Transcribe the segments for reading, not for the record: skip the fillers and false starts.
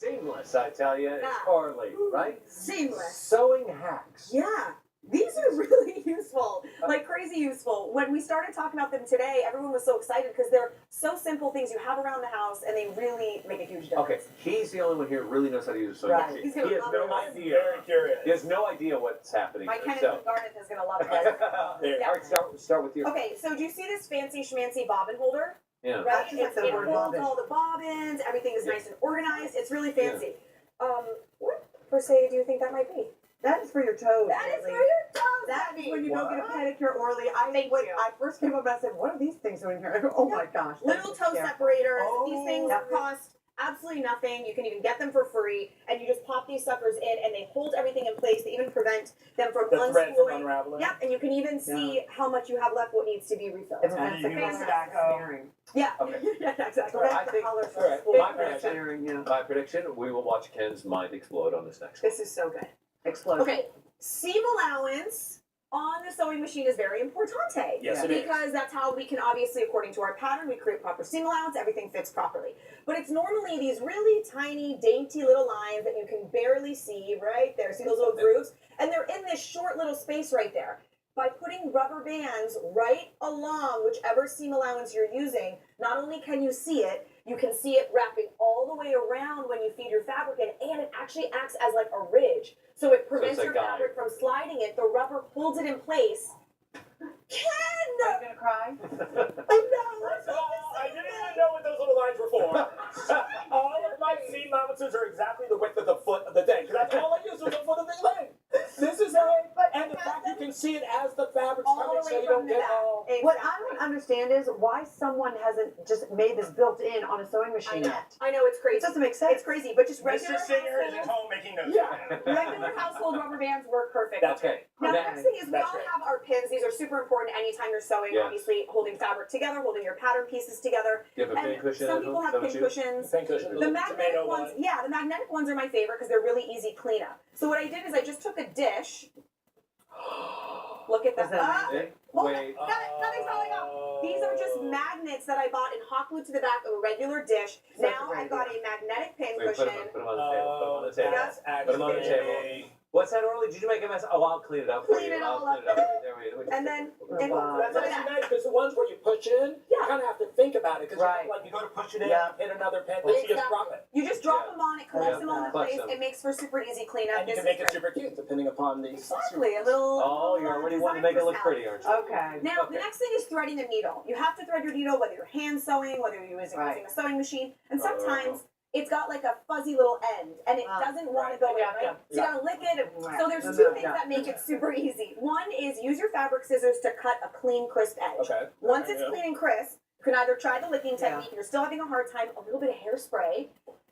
Seamless, I tell you. It's Yeah. Orly, right? Seamless. Sewing hacks. Yeah. These are really useful, like crazy useful. When we started talking about them today, everyone was so excited because they're so simple things you have around the house and they really make a huge difference. Okay, he's the only one here who really knows how to use a sewing Right. machine. He's gonna He has love no it. idea. Very curious. He has no idea what's happening My here. Kenneth So, Garnet is going to love it. there. Yeah. All right, start with you. Okay, so do you see this fancy schmancy bobbin holder? Yeah. Right? That's like the It word holds bobbin. all the bobbins, everything is Yeah. nice and organized. It's really fancy. What per se do you think that might be? That is for your toes. That is for Orly. your toes. That is when you What? go get a pedicure, Orly. Thank When you. I first came up, I said, "What are these things doing here?" I go, "Oh my gosh!" Little that's toe scary. separators. Oh. These things cost absolutely nothing. You can even get them for free, and you just pop these suckers in, and they hold everything in place. They even prevent them from The thread from unspooling. unraveling. Yep, and you can even see how much you have left, what needs to be refilled. It prevents the And you color use from tobacco. smearing. Yeah, Okay. yeah, exactly. I Prevents the think- color from all right, smearing. my prediction- Smearing, yeah. My prediction, we will watch Ken's mind explode on this next one. This is so good. Explosion. Okay, seam allowance on the sewing machine is very importante. Yes, it is. Because that's how we can obviously, according to our pattern, we create proper seam allowance, everything fits properly. But it's normally these really tiny, dainty little lines that you can barely see right there. See those little grooves? And they're in this short little space right there. By putting rubber bands right along whichever seam allowance you're using, not only can you see it wrapping all the way around when you feed your fabric in, and it actually acts as like a ridge. So it prevents a your guide. fabric from sliding it. The rubber holds it in place. Are you Ken! gonna cry? I know! First of all, I didn't even know what those little lines were for. All of my seam allowances are exactly the width of the foot of the thing. Because that's all I use was the foot of the thing. This is how, and the fact you can see it as the fabric's All coming, the so way you from don't the get back. all. What I don't understand is why someone hasn't just made this built in on a sewing I machine know. yet. I know it's It crazy. doesn't make sense. It's crazy, but just regular Mr. Singer is at household, home making notes. regular household rubber bands work perfect. That's Okay. Now, the Now- next thing is we That's all right. have our pins. These are super important anytime you're sewing, Yes. obviously holding fabric together, holding your pattern pieces together. Do you have a pin And cushion some at people home? have Don't pin you? cushions. Pin cushion, The magnetic tomato ones, one. yeah, the magnetic ones are my favorite because they're really easy cleanup. So what I did is I just took a dish. Look at Is that. that Hey, Hold it. wait. Nothing's falling out. These are just magnets that I bought and hot glued to the back of a regular dish. Such a Now great I've got a magnetic pin Wait, cushion. put them on the table. Put them on the table. That's Put 'em on the actually. What's that, Orly? Did you make a mess? Oh, I'll clean it up for Clean you. it I'll all clean up. it up. There we go. And then, Oh, wow. That's look at actually that. nice because the ones where you push in, you Yeah. kind of have to think about it because Right. like you go to push it in, Yeah. hit another pin, then you just Exactly. drop it. You just drop Yeah. them on, it collects Yeah. them on the Plus place. them. It makes for super easy cleanup. And you This can make is it great. super cute depending upon the Exactly, a little. Oh, you're already wanting to make it look pretty, aren't you? Okay. Now, Okay. the next thing is threading a needle. You have to thread your needle whether you're hand sewing, whether you're using Right. a sewing machine, and sometimes it's got like a fuzzy little end and it doesn't want to go in, right? So you gotta lick it. Right. So there's No, two no, things no. that make it super easy. One is use your fabric scissors to cut a clean, crisp edge. Okay. Once it's Yeah. clean and crisp, you can either try the licking Yeah. technique, you're still having a hard time, a little bit of hairspray.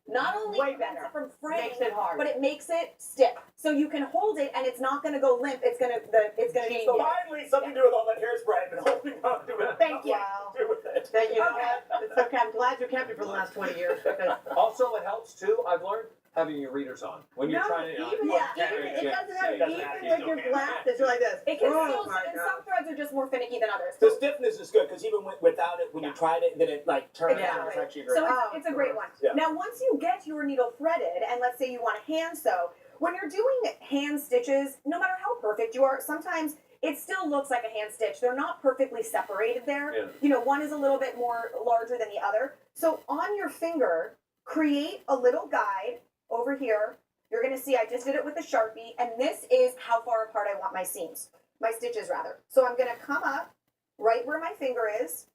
Not only Way prevents better. it from fraying, Makes it hard. but it makes it stick. So you can hold it and it's not gonna go limp. It's gonna just go. Genius. Finally, something to do with all that hairspray I've been holding on to it. Thank you. Nothing to do with it. Then you know Okay. what? It's okay. I'm glad you kept me for the last 20 years because Also, it helps too, I've learned, having your readers on. When you're no, trying to. even, Yeah. even it doesn't have Doesn't even have to. with your glasses, you're like this. It can Oh still, my and God. some threads are just more finicky than others. The stiffness is good because even without it, when you tried it, then it like turned Exactly. out. It's actually great. So Oh, it's a great one. Yeah. Now, once you get your needle threaded, and let's say you want to hand sew, when you're doing hand stitches, no matter how perfect you are, sometimes it still looks like a hand stitch. They're not perfectly separated there. Yeah. You know, one is a little bit more larger than the other. So on your finger, create a little guide over here. You're going to see I just did it with a Sharpie, and this is how far apart I want my seams, my stitches rather. So I'm going to come up right where my finger is,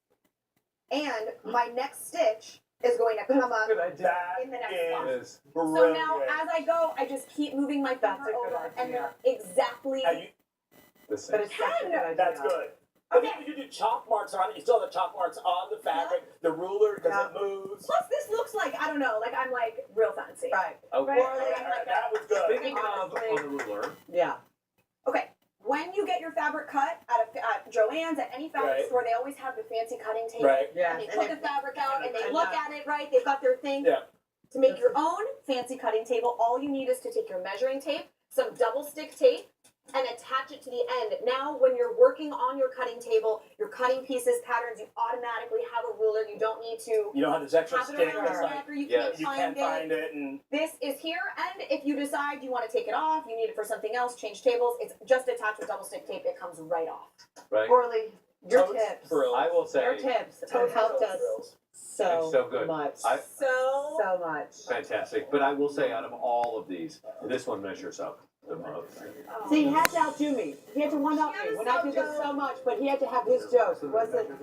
and my next stitch is going to come up Good idea. That in the next is spot. It is. So brilliant. now, as I go, I just keep moving my That's finger a good over, and idea. they're exactly. And you- The But same. it's such a good idea. that's good. But even if you do chalk marks on it, you still have the chalk marks on the fabric, the ruler because Yeah. it moves. Plus, this looks like I don't know, like I'm like real fancy. Right. Okay. Right. All right, that was good. Speaking of on the ruler, Yeah. Okay. When you get your fabric cut at Joann's, at any fabric Right. store, they always have the fancy cutting tape. Right. Yeah. And they put the fabric out and they and look that- at it, right? They've got their thing. Yeah. To make your own fancy cutting table, all you need is to take your measuring tape, some double stick tape, and attach it to the end. Now, when you're working on your cutting table, you're cutting pieces, patterns, you automatically have a ruler. You don't need to You don't have this extra have it stick around that's your like, neck or you Yes. can't you find can't it. find it, and This is here, and if you decide you want to take it off, you need it for something else, change tables, it's just attached with double stick tape. It comes right off. Right? Orly, your totes, tips. frills. I will Your say, tips have Totes, helped frills, us frills. so, so good. much. So much. fantastic. But I will say, out of all of these, this one measures up the most. See, he had to outdo me. He had to one up me when I did this so much, but he had to have his jokes. It wasn't.